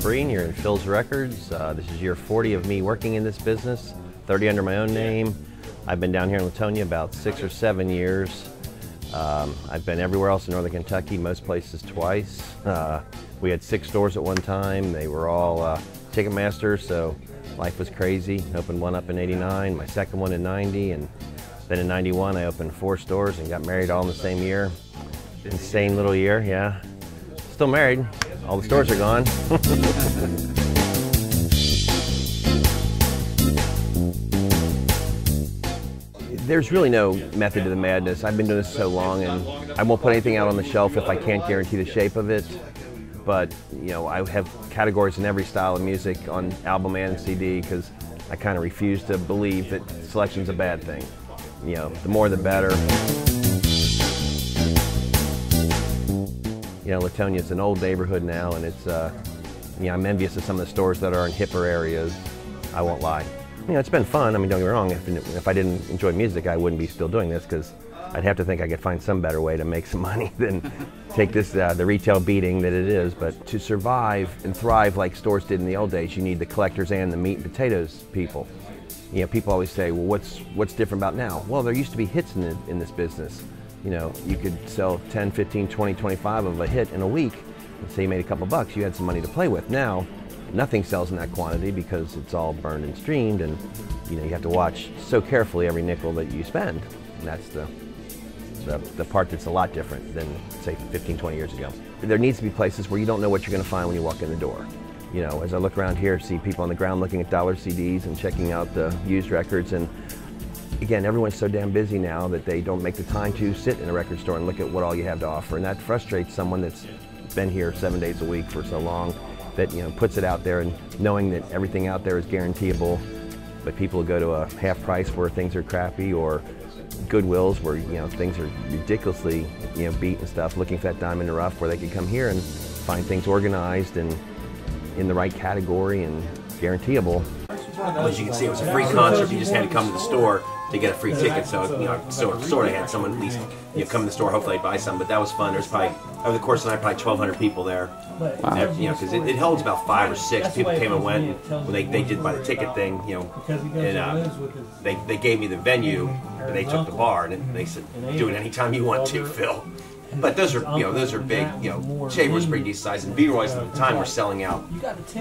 Breen. You're in Phil's Records. This is year 40 of me working in this business, 30 under my own name. I've been down here in Latonia about 6 or 7 years. I've been everywhere else in northern Kentucky, most places twice. We had 6 stores at one time. They were all Ticketmaster, so life was crazy. Opened one up in '89, my second one in '90, and then in '91 I opened 4 stores and got married all in the same year. Insane little year, yeah. Still married. All the stores are gone. There's really no method to the madness. I've been doing this so long, and I won't put anything out on the shelf if I can't guarantee the shape of it. But you know, I have categories in every style of music on album and CD because I kind of refuse to believe that selection's a bad thing. You know, the more the better. You know, Latonia's an old neighborhood now, and it's, you know, I'm envious of some of the stores that are in hipper areas. I won't lie. You know, it's been fun. I mean, don't get me wrong, if I didn't enjoy music, I wouldn't be still doing this because I'd have to think I could find some better way to make some money than take this, the retail beating that it is. But to survive and thrive like stores did in the old days, you need the collectors and the meat and potatoes people. You know, people always say, well, what's different about now? Well, there used to be hits in this business. You know, you could sell 10, 15, 20, 25 of a hit in a week and say you made a couple bucks, you had some money to play with. Now, nothing sells in that quantity because it's all burned and streamed, and you know, you have to watch so carefully every nickel that you spend. And that's the part that's a lot different than, say, 15, 20 years ago. There needs to be places where you don't know what you're going to find when you walk in the door. You know, as I look around here, see people on the ground looking at dollar CDs and checking out the used records, and again, everyone's so damn busy now that they don't make the time to sit in a record store and look at what all you have to offer, and that frustrates someone that's been here 7 days a week for so long, that, you know, puts it out there and knowing that everything out there is guaranteeable, but people go to a half price where things are crappy, or Goodwills where, you know, things are ridiculously, you know, beat and stuff, looking for that diamond in the rough where they could come here and find things organized and in the right category and guaranteeable. Well, as you can see, it was a free concert. You just had to come to the store to get a free ticket. So, you know, sort of had someone at least, you know, come to the store, hopefully they'd buy some. But that was fun. There was probably, over the course of the night, probably 1,200 people there. Wow. You know, because it holds about 5 or 6 people came and went. And when they did buy the ticket thing, you know, and they gave me the venue, and they took the bar, and they said, do it anytime you want to, Phil. But those are, you know, those are big. You know, Shaver was pretty decent size, and B-Roy's at the time were selling out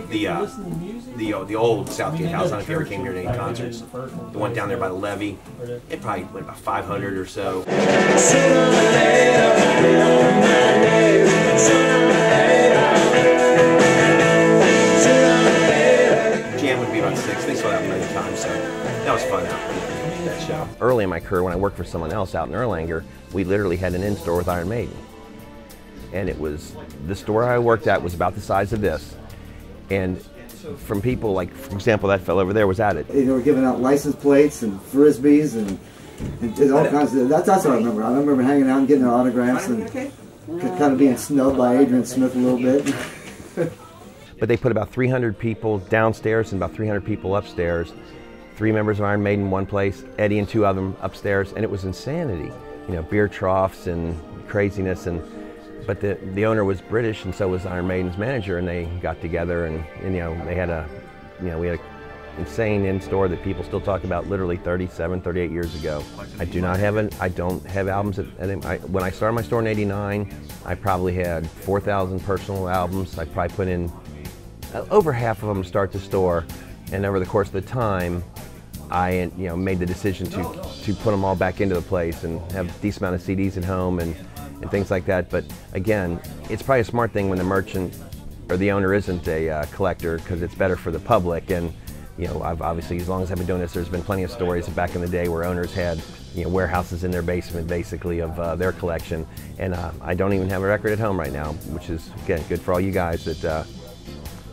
the old Southgate House. I don't know if you ever came here to any concerts. The one down there by the levee, it probably went about 500 or so. Jam would be about 6. They sold out many times, so that was fun. That show. Early in my career, when I worked for someone else out in Erlanger, we literally had an in-store with Iron Maiden. And it was, the store I worked at was about the size of this. And from people like, for example, that fellow over there was at it. They were giving out license plates and frisbees and all kinds of, that's what I remember. I remember hanging out and getting their autographs and kind of being snubbed by Adrian Smith a little bit. But they put about 300 people downstairs and about 300 people upstairs. 3 members of Iron Maiden in one place, Eddie and 2 of them upstairs, and it was insanity. You know, beer troughs and craziness, but the owner was British, and so was Iron Maiden's manager, and they got together, and you know, they had we had an insane in-store that people still talk about literally 37, 38 years ago. I don't have albums. When I started my store in '89, I probably had 4,000 personal albums. I probably put in over half of them to start the store, and over the course of the time, I made the decision to put them all back into the place and have a decent amount of CDs at home and things like that. But again, it's probably a smart thing when the merchant or the owner isn't a collector, because it's better for the public. And you know, I've obviously, as long as I've been doing this, there's been plenty of stories back in the day where owners had, you know, warehouses in their basement basically of their collection. And I don't even have a record at home right now, which is, again, good for all you guys. That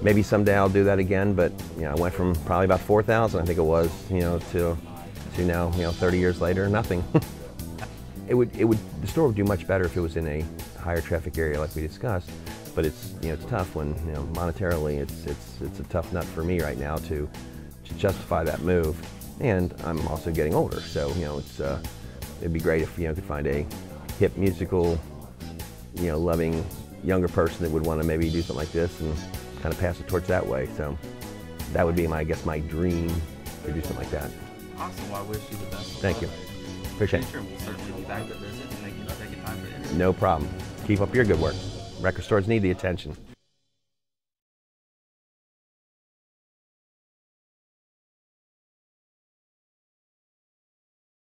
maybe someday I'll do that again, but you know, I went from probably about 4,000, I think it was, you know, to now, you know, 30 years later, nothing. The store would do much better if it was in a higher traffic area like we discussed, but it's, you know, it's tough when, you know, monetarily it's a tough nut for me right now to justify that move. And I'm also getting older, so, you know, it'd be great if, you know, could find a hip musical, you know, loving younger person that would want to maybe do something like this and kind of pass it towards that way. So that would be my, I guess, my dream to do something like that. Awesome. Well, I wish you the best. Thank you. Appreciate it. We'll certainly be back to visit, and thank you for taking time for the interview. No problem. Keep up your good work. Record stores need the attention.